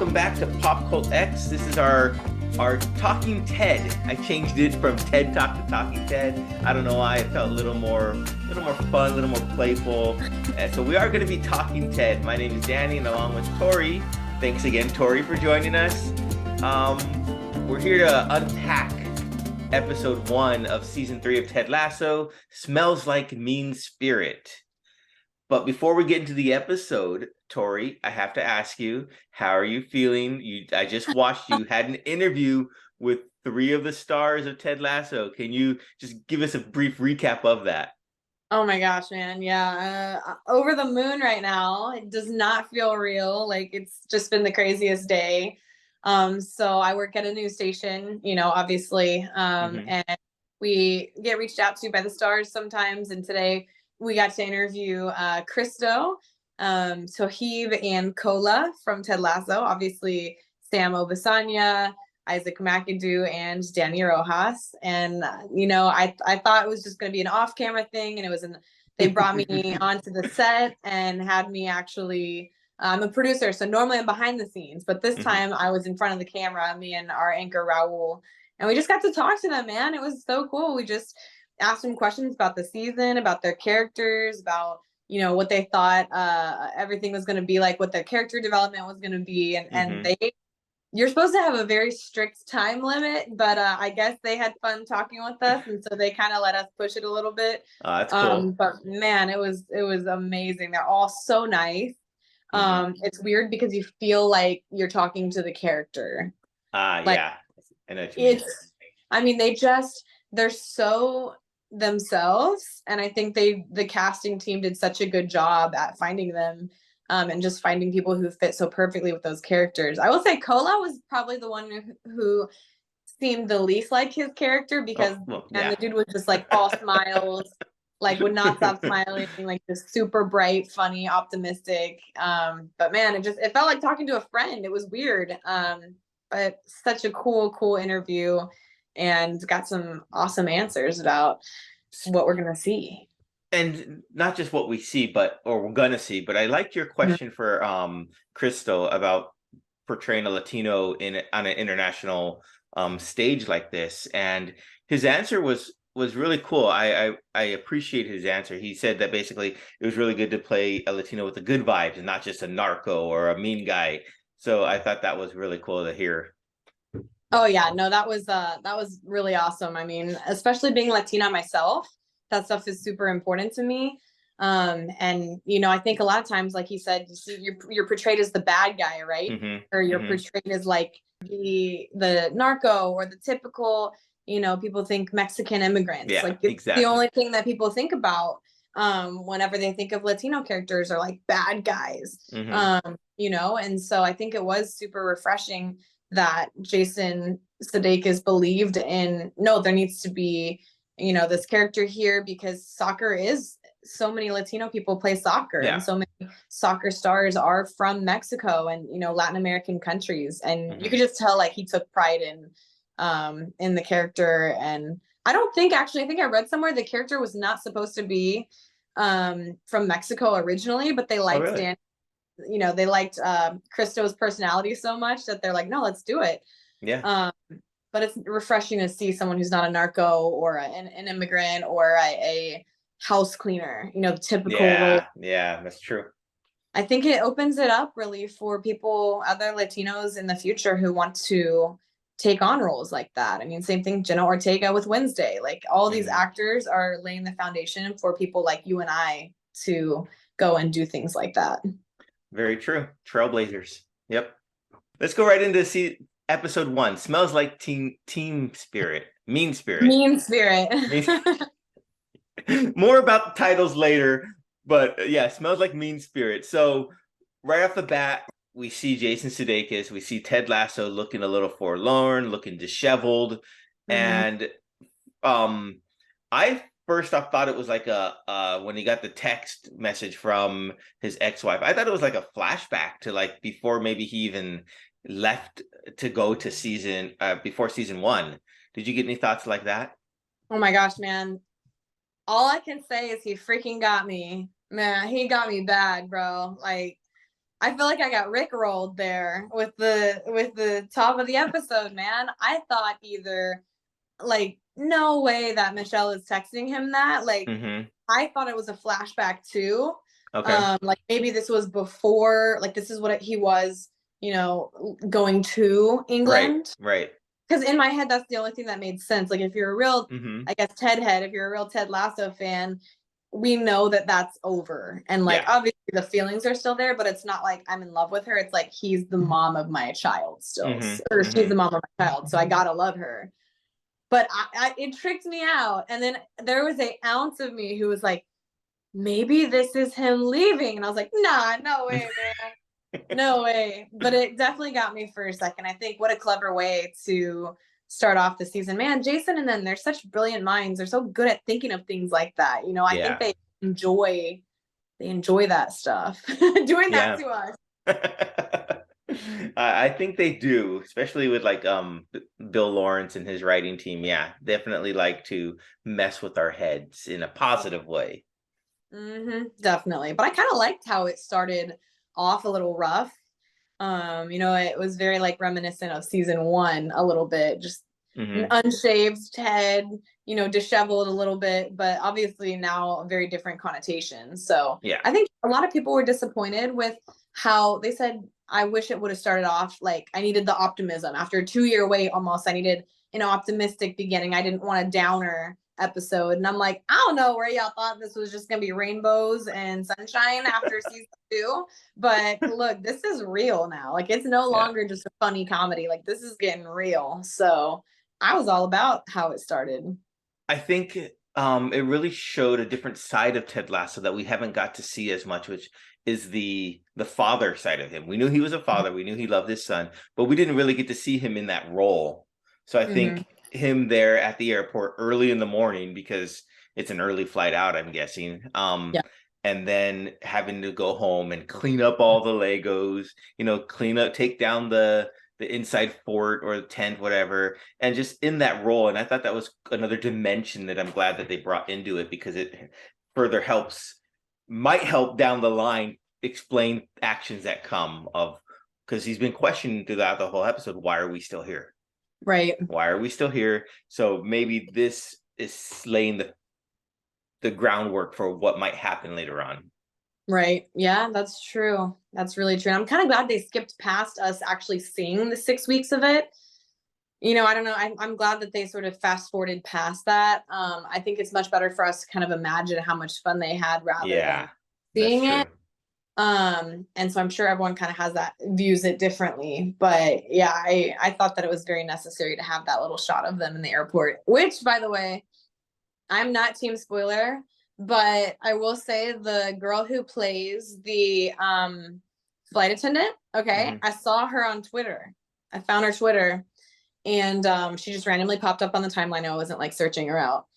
welcome back to Pop Cult X. This is our Talking Ted. I changed it from TED Talk to Talking Ted. I don't know why. It felt a little more fun, a little more playful. And so we are going to be Talking Ted. My name is Danny, and along with Tori. Thanks again, Tori, for joining us. We're here to unpack episode 1 of season 3 of Ted Lasso. Smells Like Mean Spirit. But before we get into the episode, Tori, I have to ask you, how are you feeling? I just watched you had an interview with 3 of the stars of Ted Lasso. Can you just give us a brief recap of that? Oh my gosh, man. Yeah. Over the moon right now. It does not feel real. Like it's just been the craziest day. So I work at a news station, obviously. And we get reached out to by the stars sometimes. And today we got to interview Christo, Toheeb, and Kola from Ted Lasso. Obviously, Sam Obisanya, Isaac McAdoo, and Danny Rojas. And I thought it was just going to be an off-camera thing, and they brought me onto the set and had me actually. I'm a producer, so normally I'm behind the scenes, but this time I was in front of the camera, me and our anchor Raul, and we just got to talk to them, man. It was so cool. We just asked them questions about the season, about their characters, about what they thought everything was going to be like, what their character development was going to be, and you're supposed to have a very strict time limit, but I guess they had fun talking with us, and so they kind of let us push it a little bit. That's cool. But man, it was amazing. They're all so nice. It's weird because you feel like you're talking to the character. Yeah. I know what you mean. They're so themselves, and I think the casting team did such a good job at finding them. And just finding people who fit so perfectly with those characters. I will say Kola was probably the one who seemed the least like his character because the dude was just like all smiles, like would not stop smiling, like just super bright, funny, optimistic. But man, it felt like talking to a friend. It was weird. But such a cool interview, and got some awesome answers about what we're gonna see. And not just what we see, or we're gonna see, but I liked your question for Crystal about portraying a Latino on an international stage like this, and his answer was really cool. I appreciate his answer. He said that basically it was really good to play a Latino with the good vibes and not just a narco or a mean guy. So I thought that was really cool to hear. Oh yeah, no, that was really awesome. I mean, especially being Latina myself, that stuff is super important to me. And I think a lot of times, like he said, you're portrayed as the bad guy, right? Or you're portrayed as like the narco or the typical, people think Mexican immigrants. Yeah, like it's exactly. the only thing that people think about whenever they think of Latino characters are like bad guys. And so I think it was super refreshing that Jason Sudeikis believed in, no, there needs to be this character here, because soccer is, so many Latino people play soccer, and so many soccer stars are from Mexico and Latin American countries, and you could just tell like he took pride in the character. And I think I read somewhere the character was not supposed to be from Mexico originally, but they liked Dan. They liked Christo's personality so much that they're like, no, let's do it. But it's refreshing to see someone who's not a narco or an immigrant or a house cleaner, the typical role. Yeah, that's true. I think it opens it up really for people, other Latinos in the future who want to take on roles like that. I mean, same thing, Jenna Ortega with Wednesday. Like all these actors are laying the foundation for people like you and I to go and do things like that. Very true. Trailblazers. Yep. Let's go right into episode 1. Smells Like Team Spirit. Mean Spirit. Mean Spirit. More about the titles later, but yeah, Smells Like Mean Spirit. So right off the bat, we see Jason Sudeikis. We see Ted Lasso looking a little forlorn, looking disheveled. And I first off thought it was like when he got the text message from his ex-wife, I thought it was like a flashback to like before maybe he even left to go to before season 1. Did you get any thoughts like that? Oh my gosh, man. All I can say is he freaking got me. Man, he got me bad, bro. Like I feel like I got rickrolled there with the top of the episode, man. I thought either like no way that Michelle is texting him that. Like Mm-hmm. I thought it was a flashback too. Okay. Like maybe this was before, like this is what he was, going to Right. England. Right. Because in my head, that's the only thing that made sense. Like if you're a real, Mm-hmm. I guess Ted head, if you're a real Ted Lasso fan, we know that that's over. And like Yeah. obviously the feelings are still there, but it's not like I'm in love with her. It's like he's the mom of my child still, or Mm-hmm. she's Mm-hmm. the mom of my child, so I gotta love her. But it tricked me out. And then there was an ounce of me who was like, maybe this is him leaving. And I was like, nah, no way, man. No way. But it definitely got me for a second. I think what a clever way to start off the season. Man, Jason and them, they're such brilliant minds. They're so good at thinking of things like that. I think Yeah. they enjoy that stuff. Doing that Yeah. to us. I think they do, especially with like Bill Lawrence and his writing team. Yeah, definitely like to mess with our heads in a positive way. Definitely. But I kind of liked how it started off a little rough. It was very like reminiscent of season one a little bit, just an Hmm. unshaved head, disheveled a little bit, but obviously now a very different connotation. So Yeah. I think a lot of people were disappointed with how they said, I wish it would have started off like I needed the optimism after a 2-year wait almost. I needed an optimistic beginning. I didn't want a downer episode. And I'm like, I don't know where y'all thought this was just gonna be rainbows and sunshine after season two. But look, this is real now. Like it's no Yeah. longer just a funny comedy. Like this is getting real. So I was all about how it started. I think it really showed a different side of Ted Lasso that we haven't got to see as much, which is the father side of him. We knew he was a father, we knew he loved his son, but we didn't really get to see him in that role. So I Mm-hmm. think him there at the airport early in the morning, because it's an early flight out, I'm guessing. Yeah. And then having to go home and clean up all the Legos, clean up, take down the inside fort or the tent, whatever, and just in that role. And I thought that was another dimension that I'm glad that they brought into it, because it further might help down the line explain actions that come of, because he's been questioning throughout the whole episode, why are we still here? Right. Why are we still here? So maybe this is laying the groundwork for what might happen later on. Right. Yeah, that's true. That's really true. And I'm kind of glad they skipped past us actually seeing the 6 weeks of it. I don't know. I'm glad that they sort of fast forwarded past that. I think it's much better for us to kind of imagine how much fun they had rather than Yeah, that's seeing it. true. And so I'm sure everyone kind of has that, views it differently. But yeah, I thought that it was very necessary to have that little shot of them in the airport, which by the way, I'm not team spoiler, but I will say the girl who plays the flight attendant, okay, Hmm. I saw her on Twitter. I found her Twitter and she just randomly popped up on the timeline. I wasn't like searching her out.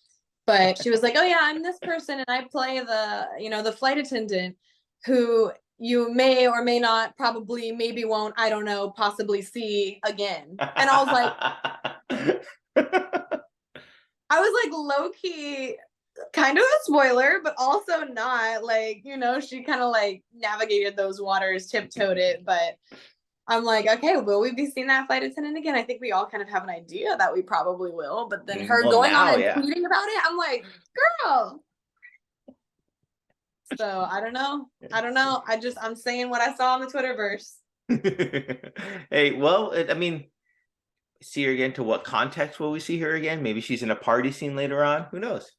But she was like, "Oh yeah, I'm this person and I play the flight attendant who you may or may not, probably, maybe won't, I don't know, possibly see again." And I was like low key kind of a spoiler, but also not. Like, she kind of like navigated those waters, tiptoed it. But I'm like, okay, will we be seeing that flight attendant again? I think we all kind of have an idea that we probably will. But then her Well, going on now, and yeah. tweeting about it, I'm like, girl. So I don't know. I'm saying what I saw on the Twitterverse. Hey, well, I mean, see her again. To what context will we see her again? Maybe she's in a party scene later on. Who knows?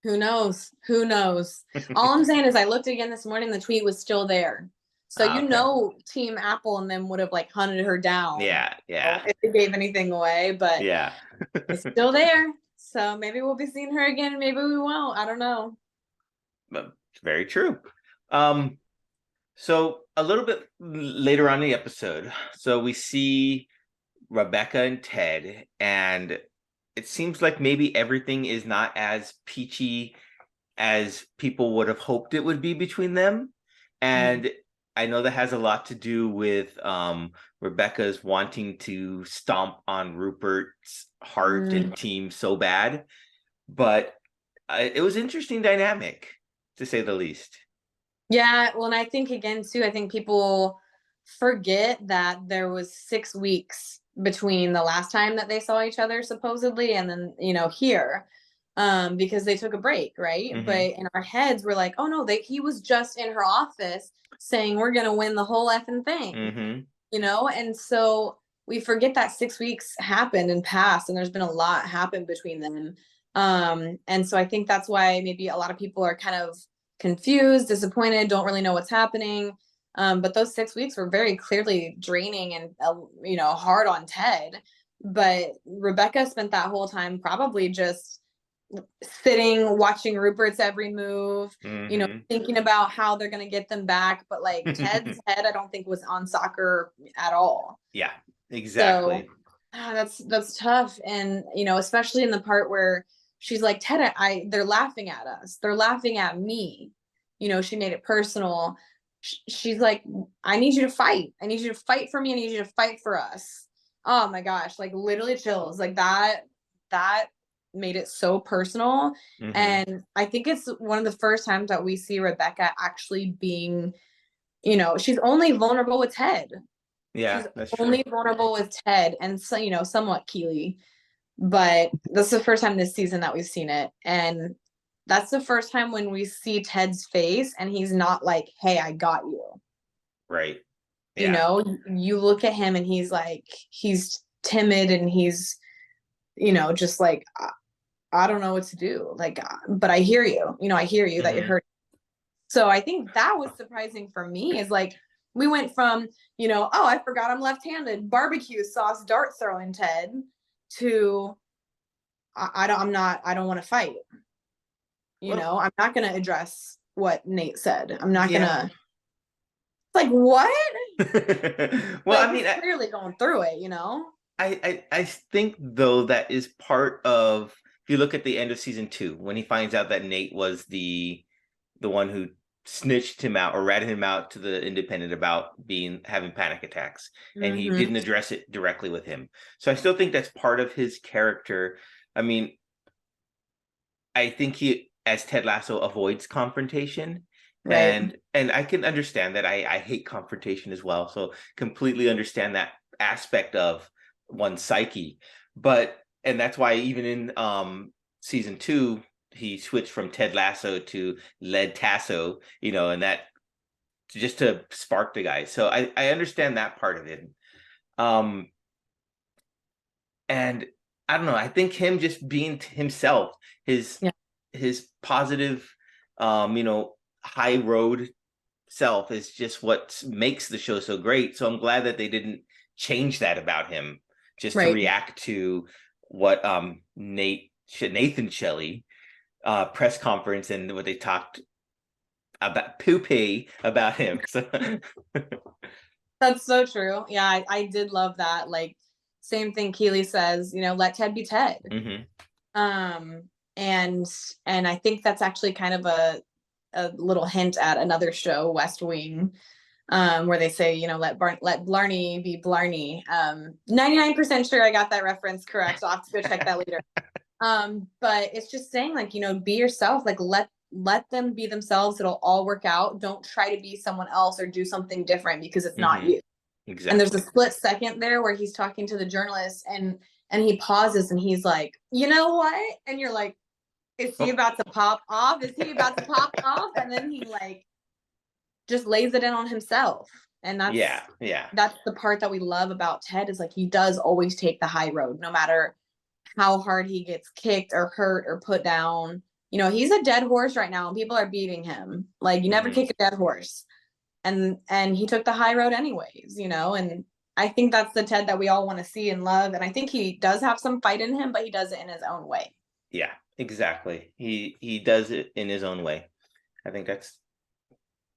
Who knows? Who knows? All I'm saying is I looked again this morning, the tweet was still there. So Okay. Team Apple and them would have like hunted her down Yeah, yeah, if they gave anything away, but yeah. it's still there. So maybe we'll be seeing her again, maybe we won't. I don't know. But it's very true. Um, so a little bit later on in the episode, so we see Rebecca and Ted, and it seems like maybe everything is not as peachy as people would have hoped it would be between them. Mhm. And I know that has a lot to do with Rebecca's wanting to stomp on Rupert's heart Mm. and team so bad. But it was interesting dynamic, to say the least. Yeah, well, and I think again too, I think people forget that there was 6 weeks between the last time that they saw each other supposedly and then, here. Because they took a break, right? But Mm-hmm. in our heads, we're like, oh no, he was just in her office saying we're gonna win the whole effing thing, Mm-hmm. and so we forget that 6 weeks happened and passed, and there's been a lot happened between them. And so I think that's why maybe a lot of people are kind of confused, disappointed, don't really know what's happening. But those 6 weeks were very clearly draining and hard on Ted. But Rebecca spent that whole time probably just sitting, watching Rupert's every move, Mm-hmm. thinking about how they're gonna get them back. But like Ted's head, I don't think was on soccer at all. Yeah, So exactly. that's tough. And especially in the part where she's like, Ted, they're laughing at us. They're laughing at me. She made it personal. She's like, I need you to fight. I need you to fight for me. I need you to fight for us. Oh my gosh, like literally chills. Like that made it so personal. Mm-hmm. And I think it's one of the first times that we see Rebecca actually being, she's only vulnerable with Ted. Yeah, She's that's true. only vulnerable with Ted and so, somewhat Keely. But this is the first time this season that we've seen it. And that's the first time when we see Ted's face and he's not like, hey, I got you. Right. You Yeah. know, you look at him and he's timid and he's, just like, I don't know what to do. Like, but I hear you. I hear you that you're Mm-hmm. hurt. So I think that was surprising for me is like, we went from, oh, I forgot I'm left-handed, barbecue sauce, dart throwing Ted to I don't want to fight. Well, I'm not going to address what Nate said. I'm not going yeah. to like what? Well, But I he's mean, clearly going through it. I think though that is part of, if you look at the end of season 2 when he finds out that Nate was the one who snitched him out or ratted him out to the Independent about being having panic attacks, and he Mhm. didn't address it directly with him. So I still think that's part of his character. I mean, I think he, as Ted Lasso, avoids confrontation, Right. and I can understand that. I hate confrontation as well, so completely understand that aspect of one's psyche. But and that's why even in season 2 he switched from Ted Lasso to Led Tasso, and that just to spark the guy. So I understand that part of it. Um, and I don't know. I think him just being himself, his Yeah. his positive, high road self is just what makes the show so great. So I'm glad that they didn't change that about him just to Right. react to what Nathan Shelley press conference and what they talked about poopy about him. So That's so true. Yeah, I did love that. Like, same thing Keely says, let Ted be Ted. hmm Um, and and I think that's actually kind of a little hint at another show, West Wing, where they say, let Blarney be Blarney. 99% sure I got that reference correct. I'll have to go check that later. But it's just saying, like, be yourself, like let them be themselves. It'll all work out. Don't try to be someone else or do something different because it's not hmm you. And there's a exactly. split second there where he's talking to the journalist and he pauses and he's like, you know what? And you're like, is he Oh. about to pop off? Is he about to pop off? And then he like just lays it in on himself. And Yeah, yeah. that's the part that we love about Ted is like he does always take the high road, no matter how hard he gets kicked or hurt or put down. He's a dead horse right now and people are beating him. Like you never hmm kick a dead horse. And he took the high road anyways. And I think that's the Ted that we all want to see and love. And I think he does have some fight in him, but he does it in his own way. Yeah, exactly. He does it in his own way. I think that's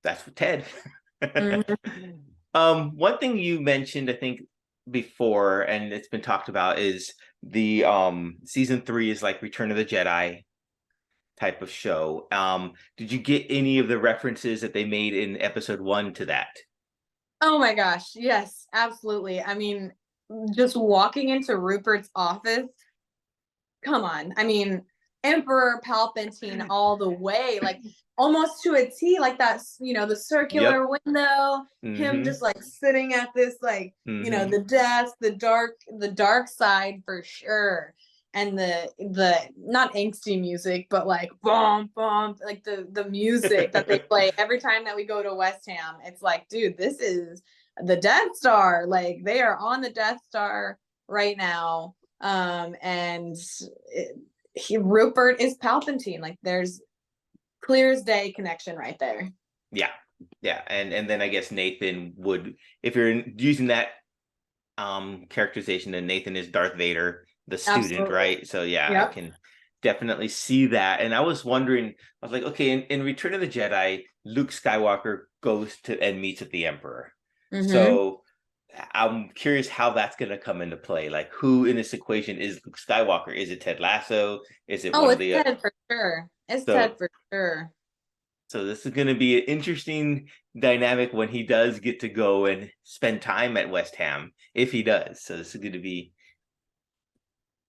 what Ted. Mm-hmm. One thing you mentioned, I think, before, and it's been talked about, is the season 3 is like Return of the Jedi type of show. Did you get any of the references that they made in episode 1 to that? Oh my gosh. Yes, absolutely. I mean, just walking into Rupert's office, come on. I mean, Emperor Palpatine all the way, like almost to a T, like that's, the circular Yep. window, him Mm-hmm. just like sitting at this, like, Mm-hmm. the desk, the dark side for sure. And the not angsty music, but like boom, boom, like the music that they play every time that we go to West Ham. It's like, dude, this is the Death Star. Like they are on the Death Star right now. And Rupert is Palpatine. Like there's clear as day connection right there. Yeah. Yeah. And then I guess Nathan would, if you're using that characterization, then Nathan is Darth Vader, the student, Absolutely. right? So yeah, I Yep. can definitely see that. And I was wondering, I was like, okay, in Return of the Jedi, Luke Skywalker goes to and meets with the Emperor. Mm-hmm. So I'm curious how that's going to come into play. Like, who in this equation is Luke Skywalker? Is it Ted Lasso? Is it Oh, one of it's the Ted for sure. It's Ted so for sure. so this is going to be an interesting dynamic when he does get to go and spend time at West Ham, if he does. So this is going to be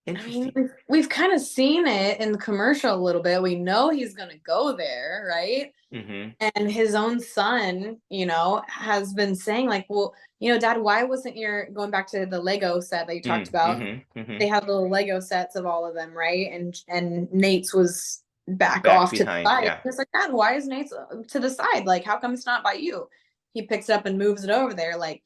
I mean, interesting. we've kind of seen it in the commercial a little bit. We know he's going to go there, right? Mm-hmm. And his own son, has been saying, like, well, Dad, why wasn't your going back to the Lego set that you talked about? Mm-hmm. Mm-hmm. They have little Lego sets of all of them, right? And Nate's was back Back off to the behind, side. yeah. It's like, Dad, why is Nate's to the side? Like, how come it's not by you? He picks it up and moves it over there, like,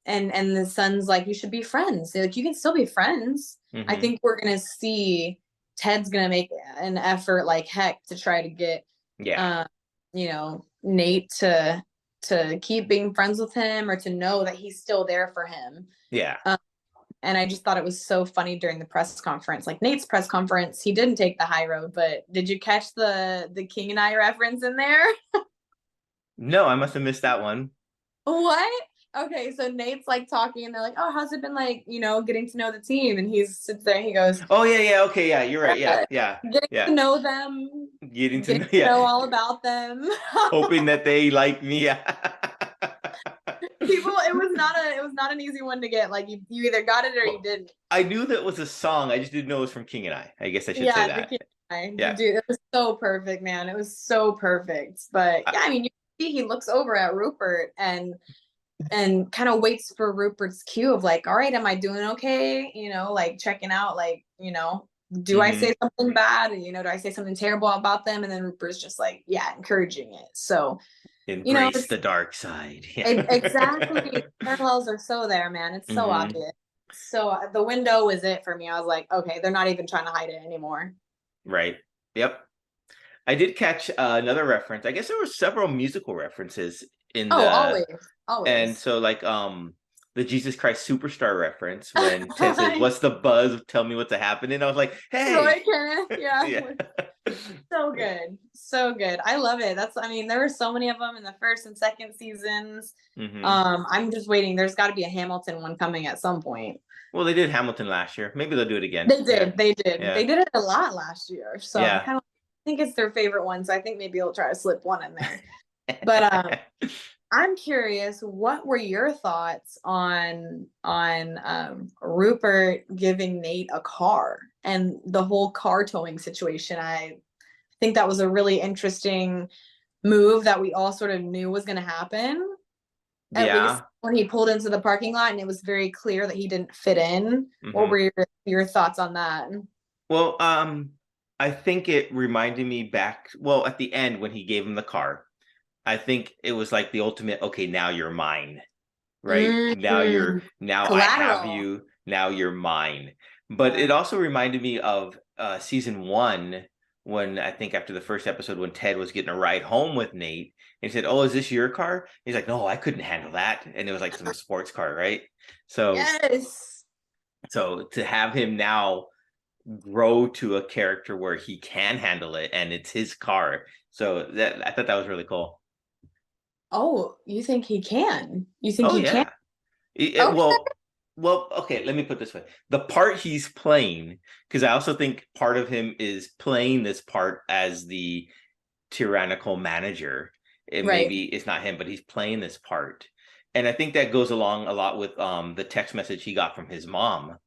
and the son's like, you should be friends. Like, you can still be friends. I Mm-hmm. think we're gonna see Ted's gonna make an effort like heck to try to get Yeah. uh, Nate to keep being friends with him or to know that he's still there for him. Yeah. And I just thought it was so funny during the press conference, like Nate's press conference. He didn't take the high road, but did you catch the King and I reference in there? No, I must have missed that one. What? Okay, so Nate's like talking, and they're like, "Oh, how's it been like, getting to know the team?" And he sits there, and he goes, Oh yeah, yeah, okay, yeah, you're right. Yeah, uh, yeah, "Getting yeah. to know them, Getting to getting know, to yeah. know all about them." Hoping that they like me. Yeah. People, it was not an easy one to get. Like you either got it or you Well, didn't. I knew that was a song. I just didn't know it was from King and I guess I should say Yeah, the that. King and I, Yeah. dude, it was so perfect, man. It was so perfect. But I, yeah, I mean, you see, he looks over at Rupert and kind of waits for Rupert's cue of like, all right, am I doing okay? Like checking out, like, do I mm-hmm. say something bad? Do I say something terrible about them? And then Rupert's just like, yeah, encouraging it. So, Embrace it's the dark side. Yeah. exactly, parallels are so there, man. It's so Mm-hmm. obvious. So the window was it for me. I was like, okay, they're not even trying to hide it anymore. Right. Yep. I did catch another reference. I guess there were several musical references in Oh, the always, and always. so like the Jesus Christ Superstar reference when Ted says, "What's the buzz? Tell me what's happening." I was like, Roy "Hey." Kenneth, yeah, Yeah. so good, so good. I love it. I mean, there were so many of them in the first and second seasons. Mm-hmm. I'm just waiting. There's got to be a Hamilton one coming at some point. Well, they did Hamilton last year. Maybe they'll do it again. They Yeah. did, they did, Yeah. they did it a lot last year. So I Yeah. kind of think it's their favorite one. So I think maybe I'll try to slip one in there. But I'm curious, what were your thoughts on Rupert giving Nate a car and the whole car towing situation? I think that was a really interesting move that we all sort of knew was going to happen. At least Yeah. when he pulled into the parking lot and it was very clear that he didn't fit in. What Mm-hmm. were your thoughts on that? Well, I think it reminded me back, well, at the end when he gave him the car. I think it was like the ultimate, okay, now you're mine, right? Mm, Now I have collateral. you, now you're mine. But it Yeah. also reminded me of season one, when I think after the first episode, when Ted was getting a ride home with Nate, and he said, "Oh, is this your car?" He's like, "No, I couldn't handle that." And it was like some sports car, right? So Yes. so to have him now grow to a character where he can handle it and it's his car. So that I thought that was really cool. Oh, you think he can? You think Oh he can? yeah. Okay. Well, okay, let me put it this way. The part he's playing, because I also think part of him is playing this part as the tyrannical manager. It Right. maybe it's not him, but he's playing this part. And I think that goes along a lot with the text message he got from his mom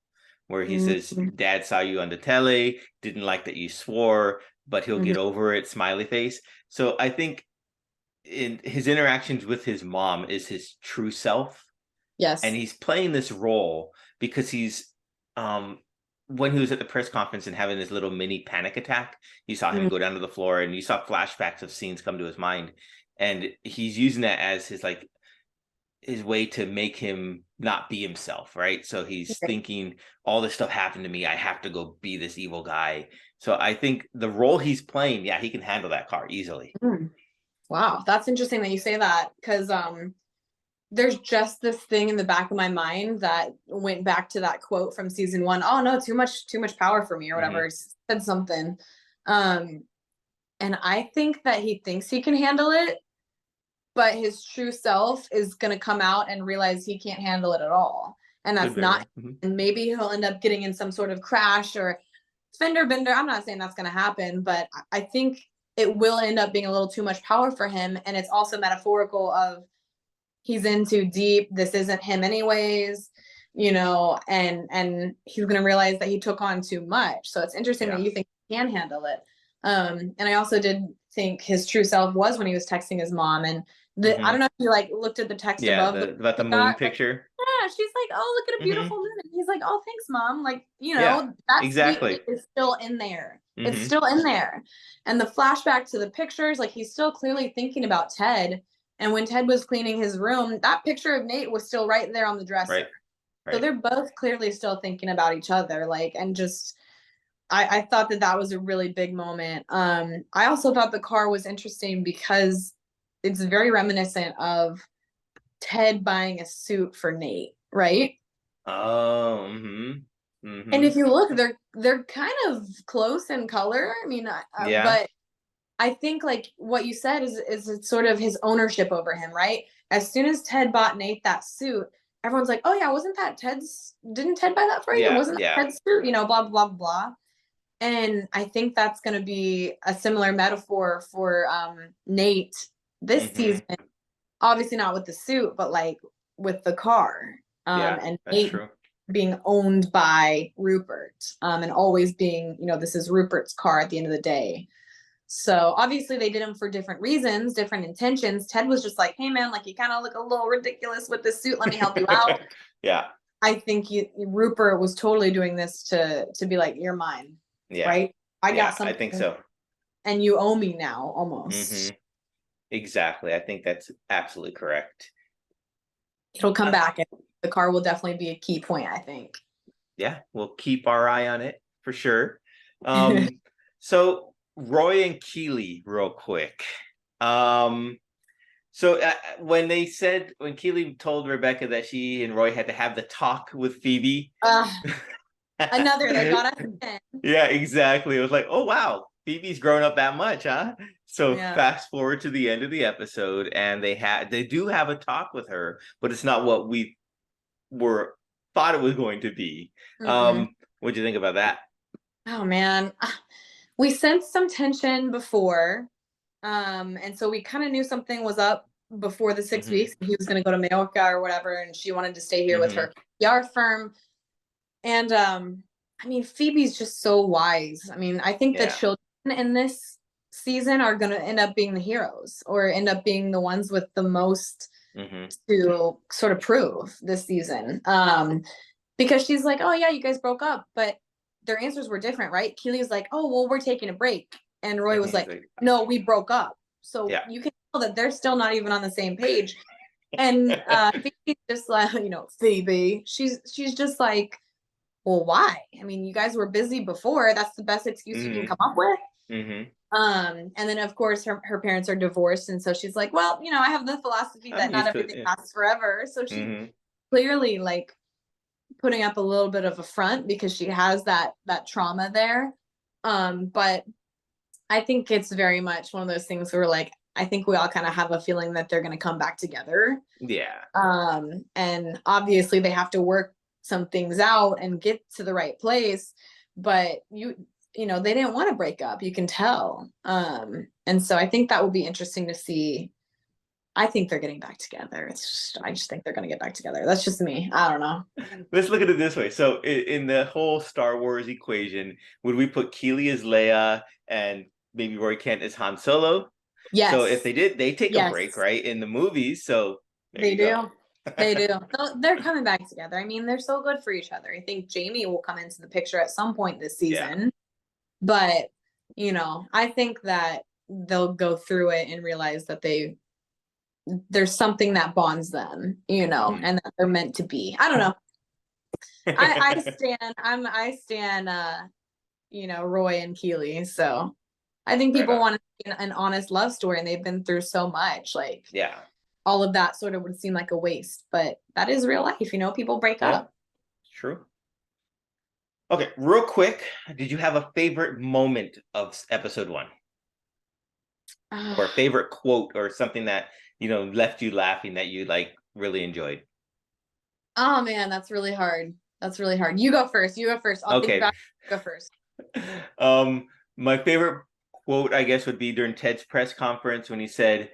where he says, Mm-hmm. Dad saw you on the tele, didn't like that you swore, but he'll Mm-hmm. get over it, smiley face. So I think in his interactions with his mom is his true self, and Yes. he's playing this role because he's um when he was at the press conference and having this little mini panic attack, you saw him Mm-hmm. go down to the floor and you saw flashbacks of scenes come to his mind, and he's using that as his way to make him not be himself, right? So he's thinking, all this stuff happened to me, I have to go be this evil guy. So I think the role he's playing, yeah, he can handle that car easily. Mm. Wow, that's interesting that you say that, because there's just this thing in the back of my mind that went back to that quote from season one. Oh no, too much power for me, or whatever. Said something. Um, and I think that he thinks he can handle it, but his true self is gonna come out and realize he can't handle it at all. And Could that's very not, well. Mm-hmm. and maybe he'll end up getting in some sort of crash or fender bender. I'm not saying that's gonna happen, but I think it will end up being a little too much power for him. And it's also metaphorical of he's in too deep. This isn't him anyways, and he's gonna realize that he took on too much. So it's interesting that Yeah. you think he can handle it. And I also did think his true self was when he was texting his mom, and I don't know if you like looked at the text Yeah, above about the he moon got, but picture. yeah, she's like, oh, look at a beautiful Mm-hmm. moon. And he's like, oh, thanks, mom. Like, Yeah, that sweet exactly. is still in there. It's Mm-hmm. still in there. And the flashback to the pictures, like he's still clearly thinking about Ted. And when Ted was cleaning his room, that picture of Nate was still right there on the dresser. Right, So right. they're both clearly still thinking about each other. Like, and just, I thought that was a really big moment. I also thought the car was interesting because it's very reminiscent of Ted buying a suit for Nate, right? Oh, mm-hmm. And Mm-hmm. if you look, they're kind of close in color. I mean, Yeah. but I think like what you said is it's sort of his ownership over him, right? As soon as Ted bought Nate that suit, everyone's like, "Oh yeah, wasn't that Ted's? Didn't Ted buy that for you? Yeah, Wasn't that yeah. Ted's suit?" Blah blah blah. And I think that's going to be a similar metaphor for Nate this Mm-hmm. season. Obviously not with the suit, but like with the car, Yeah, and that's Nate true. being owned by Rupert, and always being, this is Rupert's car at the end of the day. So obviously they did them for different reasons, different intentions. Ted was just like, hey man, like you kind of look a little ridiculous with this suit. Let me help you out. Yeah, I think Rupert was totally doing this to be like, you're mine, yeah, right? I yeah, got I think something so. and you owe me now Mm-hmm. almost. Exactly. I think that's absolutely correct. It'll come Uh, back and the car will definitely be a key point, I think. yeah, we'll keep our eye on it for sure. Um, so Roy and Keely, real quick. Um, so when Keely told Rebecca that she and Roy had to have the talk with Phoebe. Another, they got us again. Yeah, exactly. It was like, oh wow, Phoebe's grown up that much, huh? So Yeah. fast forward to the end of the episode, and they do have a talk with her, but it's not what we were thought it was going to be. Mm-mm. What'd you think about that? Oh man, we sensed some tension before, and so we kind of knew something was up before the 6 weeks. Mm-hmm. He was going to go to Mallorca or whatever, and she wanted to stay here with Mm-hmm. her PR firm. And I mean, Phoebe's just so wise. I mean, I think the Yeah. children in this season are going to end up being the heroes, or end up being the ones with the most Mm-hmm. to sort of prove this season. Because she's like, oh yeah, you guys broke up, but their answers were different, right? Keely was like, oh well, we're taking a break, and Roy And was he's like, like, no, we broke up. So yeah. you can tell that they're still not even on the same page. And Phoebe's just like, Phoebe, she's just like, well, why? I mean, you guys were busy before. That's the best excuse you can Mm-hmm. come up with. Mm-hmm. And then of course her parents are divorced, and so she's like, well, I have the philosophy I'm that not used to it. everything Yeah. lasts forever. So she's Mm-hmm. clearly like putting up a little bit of a front because she has that trauma there. But I think it's very much one of those things where like I think we all kind of have a feeling that they're going to come back together. Yeah. And obviously they have to work some things out and get to the right place, but they didn't want to break up, you can tell. And so I think that will be interesting to see I think they're getting back together. I just think they're gonna get back together. That's just me. I don't know. Let's look at it this way. So in the whole Star Wars equation, would we put Keely as Leia and maybe Roy Kent as Han Solo? So if Yes. they did, they take a break, Yes. right, in the movies. So there They you do. go. They do. They're coming back together. I mean, they're so good for each other. I think Jamie will come into the picture at some point this Yeah. season. But, you know, I think that they'll go through it and realize that there's something that bonds them, you know, and that they're meant to be. I don't know. I stand you know, Roy and Keely. So I think people want to see an honest love story, and they've been through so much. Like, Yeah. all of that sort of would seem like a waste, but that is real life, you know, people break up. True. Okay, real quick, did you have a favorite moment of episode 1? Or a favorite quote or something that, you know, left you laughing that you like really enjoyed? Oh man, that's really hard. That's really hard. You go first. I'll think back. Go first. My favorite quote, I guess, would be during Ted's press conference when he said,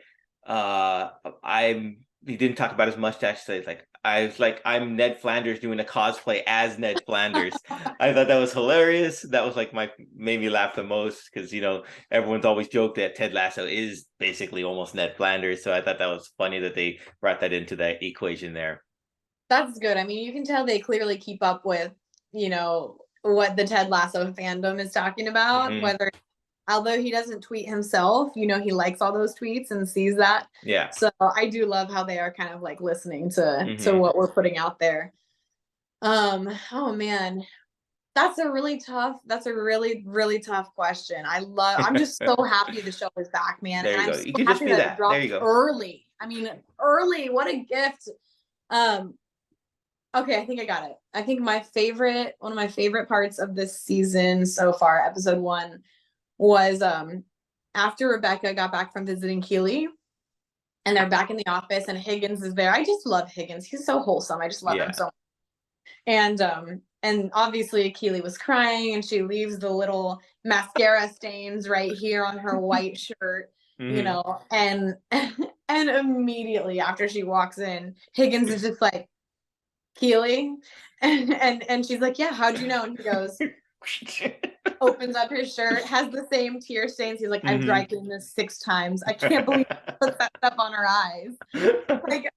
he didn't talk about his mustache, so he's like, I'm Ned Flanders doing a cosplay as Ned Flanders. I thought that was hilarious. That was like made me laugh the most, because, you know, everyone's always joked that Ted Lasso is basically almost Ned Flanders. So I thought that was funny that they brought that into that equation there. That's good. I mean, you can tell they clearly keep up with, you know, what the Ted Lasso fandom is talking about, although he doesn't tweet himself, you know, he likes all those tweets and sees that. Yeah. So I do love how they are kind of like listening to what we're putting out there. Oh man, that's a really tough question. I'm just so happy the show is back, man. There you and go. I'm You so can just happy be that it dropped early. I mean, early, what a gift. Okay, I think I got it. I think one of my favorite parts of this season so far, episode 1, was after Rebecca got back from visiting Keely, and they're back in the office, and Higgins is there. I just love Higgins. He's so wholesome. I just love him so much. And obviously Keely was crying, and she leaves the little mascara stains right here on her white shirt, you know, and immediately after she walks in, Higgins is just like, Keely, and she's like, yeah, how'd you know? And he goes, opens up his shirt, has the same tear stains. He's like, I've dry cleaned this 6 times. I can't believe he put that stuff on her eyes. Like,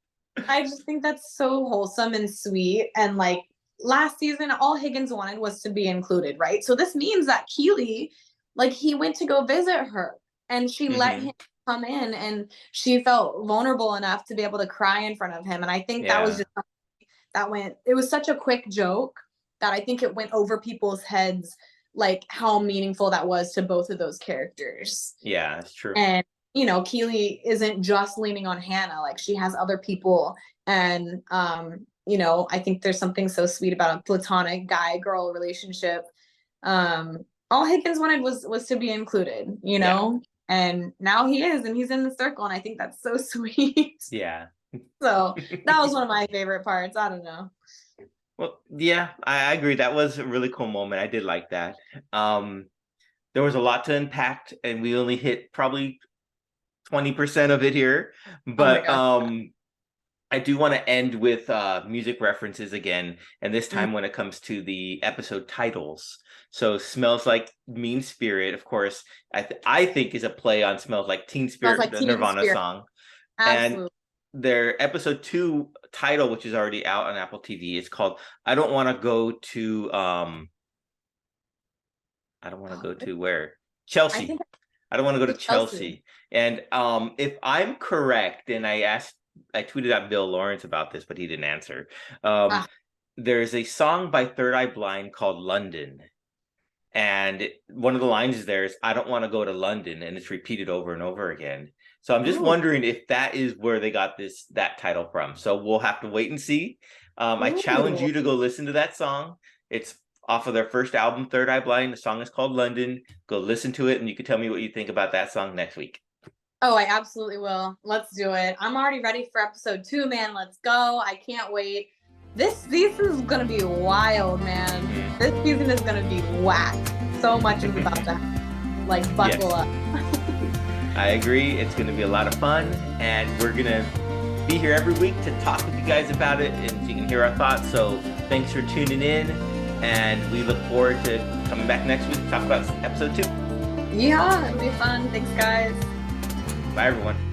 I just think that's so wholesome and sweet. And like last season, all Higgins wanted was to be included, right? So this means that Keely, like, he went to go visit her, and she let him come in, and she felt vulnerable enough to be able to cry in front of him. And I think that was just it was such a quick joke that I think it went over people's heads, like how meaningful that was to both of those characters. Yeah, that's true. And, you know, Keely isn't just leaning on Hannah, like she has other people. And, you know, I think there's something so sweet about a platonic guy-girl relationship. All Higgins wanted was to be included, you know, and now he is, and he's in the circle. And I think that's so sweet. Yeah. So that was one of my favorite parts. I don't know. Well, yeah, I agree. That was a really cool moment. I did like that. There was a lot to unpack, and we only hit probably 20% of it here. But I do want to end with music references again, and this time when it comes to the episode titles. So Smells Like Mean Spirit, of course, I think is a play on Smells Like Teen Spirit, the Nirvana song. Absolutely. And their episode 2 title, which is already out on Apple TV, is called I Don't Want to Go to where? Chelsea. I don't want to go to Chelsea. And if I'm correct, and I tweeted at Bill Lawrence about this, but he didn't answer. There's a song by Third Eye Blind called London. And one of the lines there is, I don't want to go to London. And it's repeated over and over again. So I'm just wondering if that is where they got that title from. So we'll have to wait and see. I challenge you to go listen to that song. It's off of their first album, Third Eye Blind. The song is called London. Go listen to it, and you can tell me what you think about that song next week. Oh, I absolutely will. Let's do it. I'm already ready for episode 2, man. Let's go. I can't wait. This season is going to be wild, man. This season is going to be whack. So much is about to happen. Like, buckle up. I agree. It's going to be a lot of fun, and we're going to be here every week to talk with you guys about it, and you can hear our thoughts. So thanks for tuning in, and we look forward to coming back next week to talk about episode 2. Yeah, it'll be fun. Thanks, guys. Bye, everyone.